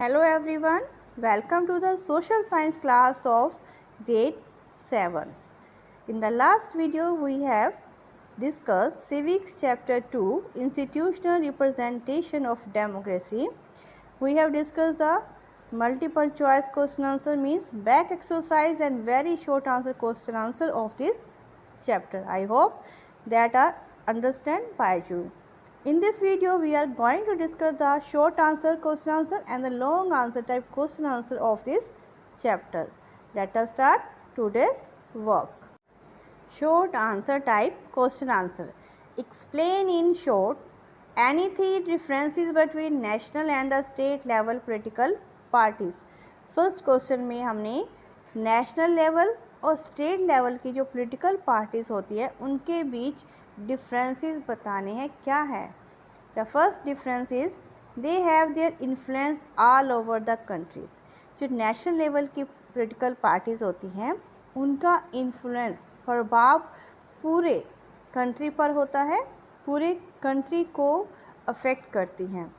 Hello everyone, welcome to the social science class of grade 7. In the last video we have discussed civics chapter 2 institutional representation of democracy. We have discussed the multiple choice question answer means back exercise and very short answer question answer of this chapter. I hope that are understand by you. In this video, we are going to discuss the short answer question answer and the long answer type question answer of this chapter. Let us start today's work. Short answer type question answer. Explain in short any three differences between national and the state level political parties. First question में हमने national level और state level की जो political parties होती है उनके बीच differences बताने हैं. क्या है? The first difference is they have their influence all over the countries. जो नेशनल लेवल की पॉलिटिकल पार्टीज़ होती हैं उनका इन्फ्लुएंस प्रभाव पूरे कंट्री पर होता है, पूरे कंट्री को अफेक्ट करती हैं.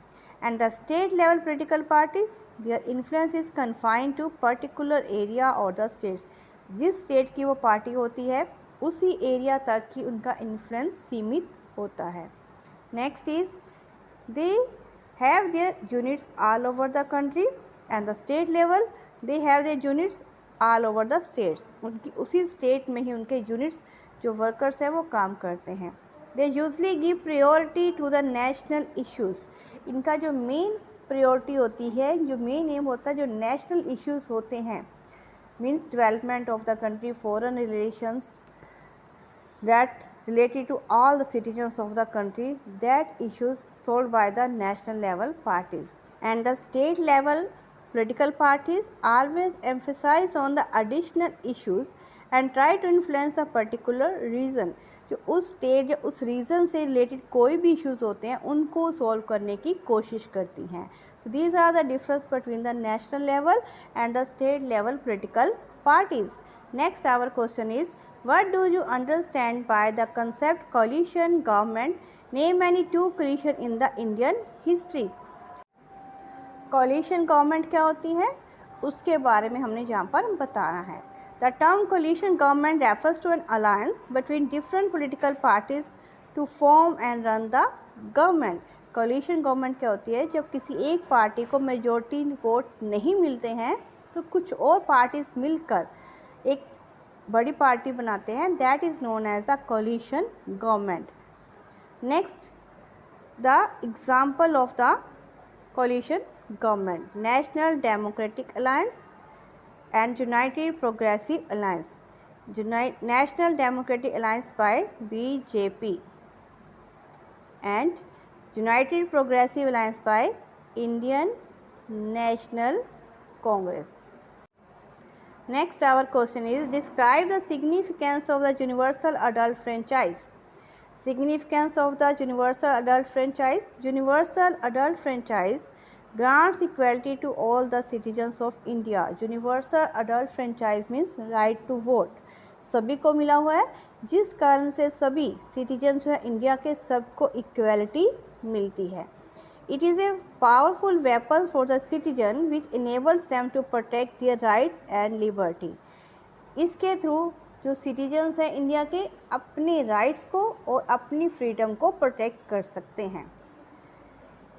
And the state level political parties their influence is confined to particular area और द स्टेट्स. जिस स्टेट की वो पार्टी होती है उसी एरिया तक ही उनका इन्फ्लुएंस सीमित होता है. Next is they have their units all over the country and the state level they have their units all over the states. उनकी उसी स्टेट में ही उनके यूनिट्स जो वर्कर्स हैं वो काम करते हैं. They usually give priority to the national issues. इनका जो मेन प्रायोरिटी होती है, जो मेन एम होता है, जो नेशनल इश्यूज़ होते हैं means development of the country, foreign relations that related to all the citizens of the country, that issues solved by the national level parties. And the state level political parties always emphasize on the additional issues and try to influence a particular region. जो उस state या उस reason से related कोई भी issues होते हैं उनको सॉल्व करने की कोशिश करती हैं. These are the difference between the national level and the state level political parties. Next our question is, what do you understand by the concept coalition government? Name any two coalition in the Indian history. coalition government क्या होती है उसके बारे में हमने यहाँ पर बताना है. The term coalition government refers to an alliance between different political parties to form and run the government. Coalition government क्या होती है? जब किसी एक पार्टी को मेजॉरिटी वोट नहीं मिलते हैं तो कुछ और पार्टीज मिलकर एक बड़ी पार्टी बनाते हैं. That is known as the coalition government. Next the example of the coalition government: national democratic alliance and united progressive alliance. National democratic alliance by BJP and United Progressive Alliance by Indian National Congress. Next our question is, describe the significance of the universal adult franchise. Significance of the universal adult franchise. Universal adult franchise grants equality to all the citizens of India. Universal adult franchise means right to vote. सभी को मिला हुआ है जिस कारण से सभी citizen जो है इंडिया के सबको इक्वलिटी मिलती है. It is a powerful weapon for the citizen which enables them to protect their rights and liberty. इसके थ्रू जो सिटीजन्स हैं इंडिया के अपने राइट्स को और अपनी फ्रीडम को प्रोटेक्ट कर सकते हैं.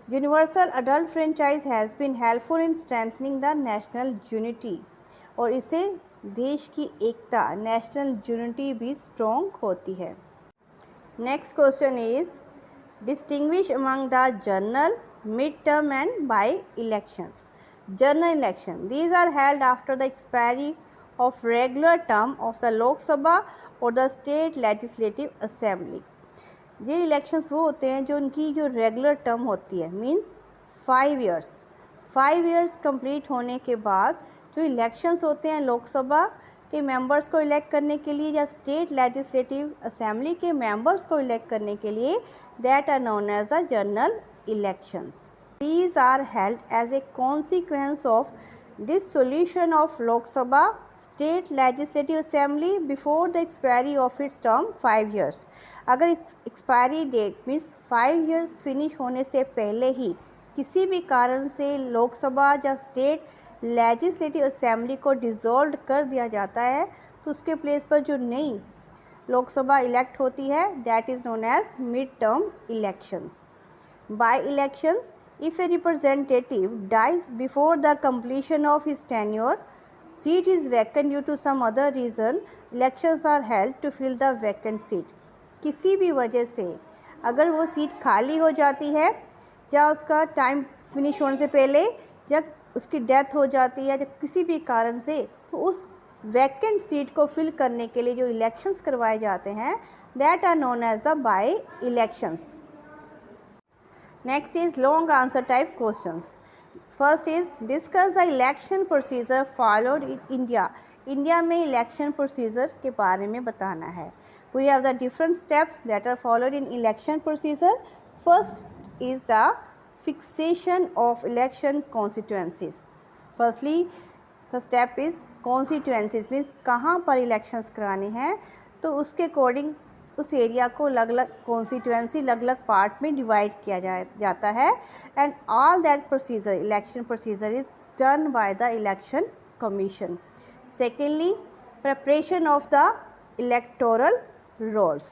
Universal adult franchise has been helpful in strengthening the national unity. और इससे देश की एकता, नेशनल यूनिटी भी स्ट्रॉन्ग होती है. Next question is, distinguish among the general, mid term and by elections. General election, these are held after the expiry of regular term of the Lok Sabha और the state legislative assembly. ये elections वो होते हैं जो उनकी जो रेगुलर टर्म होती है, मीन्स 5 ईयर्स. 5 ईयर्स कंप्लीट होने के बाद जो इलेक्शंस होते हैं लोकसभा के मेंबर्स को इलेक्ट करने के लिए या स्टेट लेजिस्लेटिव असेंबली के मेंबर्स को इलेक्ट करने के लिए, that are known as the general elections. These are held as a consequence of dissolution of Lok Sabha state legislative assembly before the expiry of its term 5 years. अगर expiry date means 5 years finish होने से पहले ही किसी भी कारण से लोकसभा या state legislative assembly को डिसॉल्व कर दिया जाता है तो उसके प्लेस पर जो नई लोकसभा इलेक्ट होती है that is known as mid term elections. By elections, if a representative dies before the completion of his tenure, seat is vacant due to some other reason, elections are held to fill the vacant seat. किसी भी वजह से अगर वो seat खाली हो जाती है या उसका टाइम फिनिश होने से पहले या उसकी डेथ हो जाती है या किसी भी कारण से, तो उस वैकेंट सीट को फिल करने के लिए जो इलेक्शंस करवाए जाते हैं that are known as the by elections. Next is long answer type questions. First is discuss the election procedure followed in India. India में election procedure के बारे में बताना है. We have the different steps that are followed in election procedure. First is the fixation of election constituencies. Firstly, the step is constituencies means कहाँ पर elections कराने हैं, तो उसके अकॉर्डिंग उस एरिया को अलग अलग कॉन्स्टिट्यूएंसी अलग अलग पार्ट में डिवाइड किया जाता है. And all that procedure election procedure is done by the election commission. Secondly, preparation of the electoral rolls.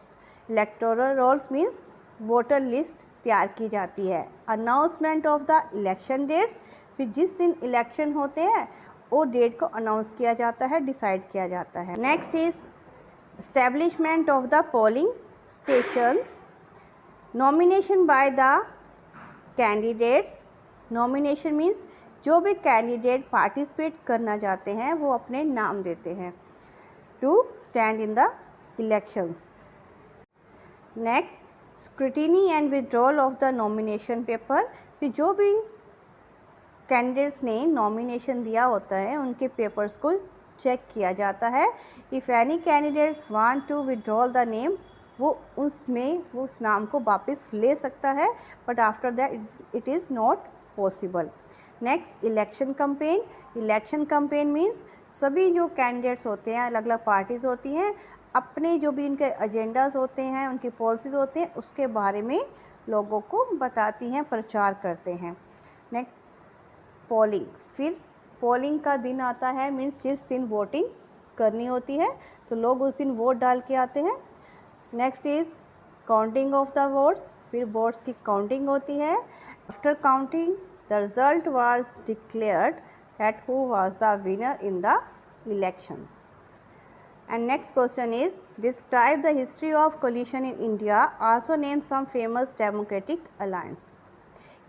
Electoral rolls means voter list तैयार की जाती है. Announcement of the election dates, फिर जिस दिन इलेक्शन होते हैं वो डेट को अनाउंस किया जाता है, डिसाइड किया जाता है. Next is establishment of the polling stations, nomination by the candidates. nomination means जो भी कैंडिडेट पार्टिसिपेट करना चाहते हैं वो अपने नाम देते हैं to stand in the elections. Next, scrutiny and withdrawal of the nomination paper. फिर जो भी कैंडिडेट्स ने नॉमिनेशन दिया होता है उनके पेपर्स को चेक किया जाता है. If any candidates want to withdraw the name, वो उस नाम को वापस ले सकता है, but after that it is not possible. Next, election campaign. Election campaign means सभी जो कैंडिडेट्स होते हैं, अलग अलग पार्टीज़ होती हैं, अपने जो भी उनके एजेंडाज होते हैं, उनकी पॉलिसीज़ होते हैं, उसके बारे में लोगों को बताती हैं, प्रचार करते हैं. Next, polling. फिर पोलिंग का दिन आता है, मीन्स जिस दिन वोटिंग करनी होती है तो लोग उस दिन वोट डाल के आते हैं. Next is counting of the votes. फिर वोट्स की काउंटिंग होती है. After counting the result was declared that who was the winner in the elections. And next question is describe the history of coalition in India, also name some famous democratic alliance.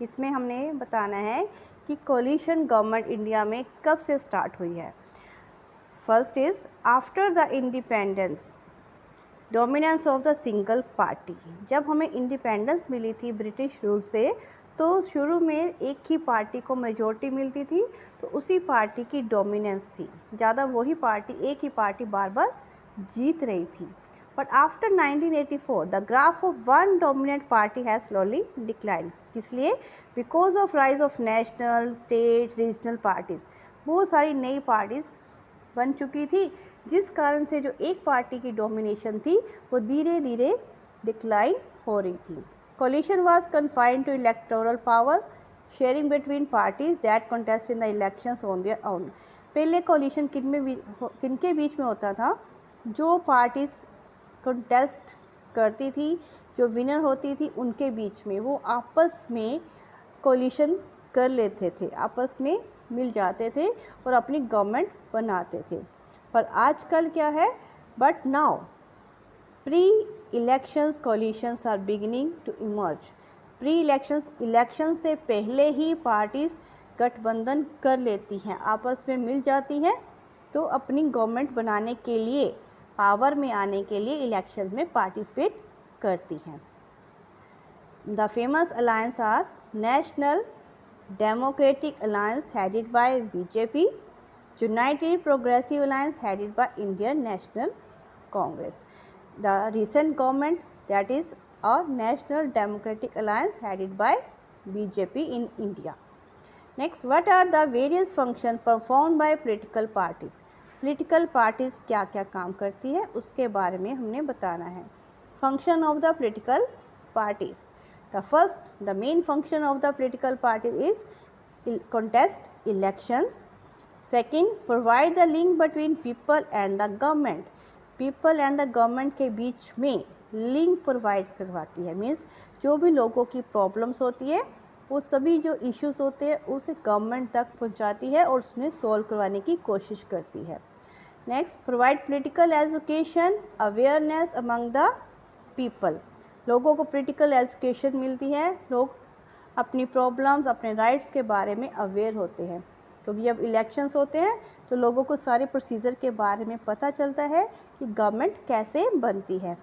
इसमें हमने बताना है कि coalition government India में कब से start हुई है. First is after the independence dominance of the single party. जब हमें इंडिपेंडेंस मिली थी ब्रिटिश रूल से तो शुरू में एक ही पार्टी को मेजॉरिटी मिलती थी, तो उसी पार्टी की डोमिनेंस थी, ज़्यादा वही पार्टी एक ही पार्टी बार बार जीत रही थी. But after 1984 the graph of one dominant party has slowly decline. इसलिए because of rise of national, state, regional parties, बहुत सारी नई पार्टीज़ बन चुकी थी, जिस कारण से जो एक पार्टी की डोमिनेशन थी वो धीरे धीरे डिक्लाइन हो रही थी. Coalition was confined to electoral power sharing between parties that contest in the elections on their own. पहले कोलिशन किनके बीच में होता था? जो पार्टीज कॉन्टेस्ट करती थी, जो विनर होती थी, उनके बीच में वो आपस में कोलिशन कर लेते थे, आपस में मिल जाते थे और अपनी गवर्नमेंट बनाते थे. पर आजकल क्या है? But now pre elections coalitions are beginning to emerge. Pre elections, election से पहले ही पार्टीज़ गठबंधन कर लेती हैं, आपस में मिल जाती हैं, तो अपनी गवर्नमेंट बनाने के लिए, पावर में आने के लिए इलेक्शन में पार्टिसिपेट करती हैं. The famous alliance are national democratic alliance headed by BJP, United Progressive Alliance headed by Indian National Congress. The recent government, that is our National Democratic Alliance headed by BJP in India. Next, what are the various functions performed by political parties? Political parties क्या क्या काम करती है उसके बारे में हमने बताना है. Function of the political parties. The main function of the political party is contest elections. Second, provide the link between people and the government. People and the government के बीच में लिंक प्रोवाइड करवाती है, मीन्स जो भी लोगों की problems होती है वो सभी जो इश्यूज होते हैं उसे गवर्नमेंट तक पहुंचाती है और उसमें सॉल्व करवाने की कोशिश करती है. Next, provide political education awareness among the people. लोगों को पॉलिटिकल एजुकेशन मिलती है, लोग अपनी प्रॉब्लम्स अपने राइट्स के बारे में अवेयर होते हैं, क्योंकि जब इलेक्शंस होते हैं तो लोगों को सारे प्रोसीजर के बारे में पता चलता है कि गवर्नमेंट कैसे बनती है.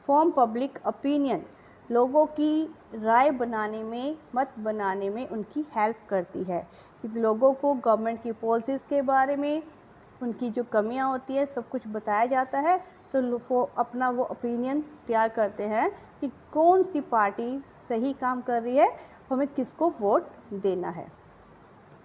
फॉर्म पब्लिक ओपिनियन, लोगों की राय बनाने में, मत बनाने में उनकी हेल्प करती है, क्योंकि लोगों को गवर्नमेंट की पॉलिसीज़ के बारे में, उनकी जो कमियां होती है सब कुछ बताया जाता है, तो वो अपना वो ओपिनियन तैयार करते हैं कि कौन सी पार्टी सही काम कर रही है, हमें किसको वोट देना है.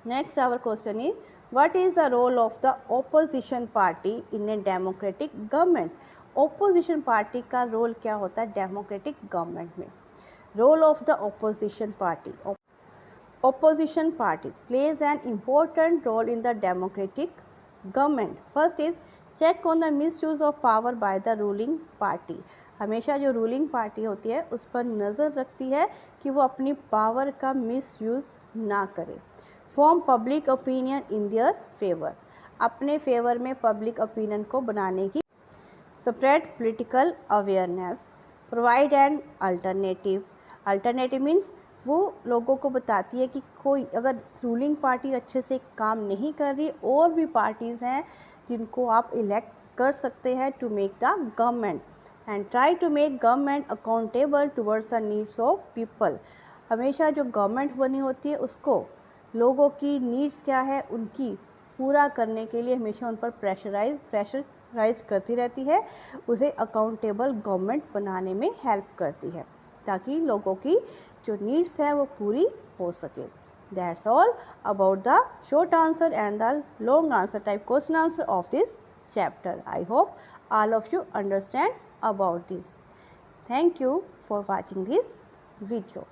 Next our question is what is the role of the opposition party in a democratic government. Opposition party का रोल क्या होता है डेमोक्रेटिक गवर्नमेंट में. Role of the opposition party. Opposition parties plays an important role in the democratic government. First is check on the misuse of power by the ruling party. हमेशा जो ruling party होती है उस पर नज़र रखती है कि वो अपनी पावर का मिसयूज़ ना करे. Form public opinion in their favour. अपने फेवर में पब्लिक ओपिनियन को बनाने की. Spread political awareness. Provide an alternative. Alternative means वो लोगों को बताती है कि कोई अगर रूलिंग पार्टी अच्छे से काम नहीं कर रही, और भी पार्टीज़ हैं जिनको आप इलेक्ट कर सकते हैं to make the government. And try to make government accountable towards the needs of people. हमेशा जो गवर्नमेंट बनी होती है उसको लोगों की नीड्स क्या है उनकी पूरा करने के लिए हमेशा उन पर प्रेशराइज करती रहती है, उसे अकाउंटेबल गवर्नमेंट बनाने में हेल्प करती है ताकि लोगों की जो नीड्स है वो पूरी हो सके. That's all about the short answer and the long answer type question answer of this chapter. I hope all of you understand about this. Thank you for watching this video.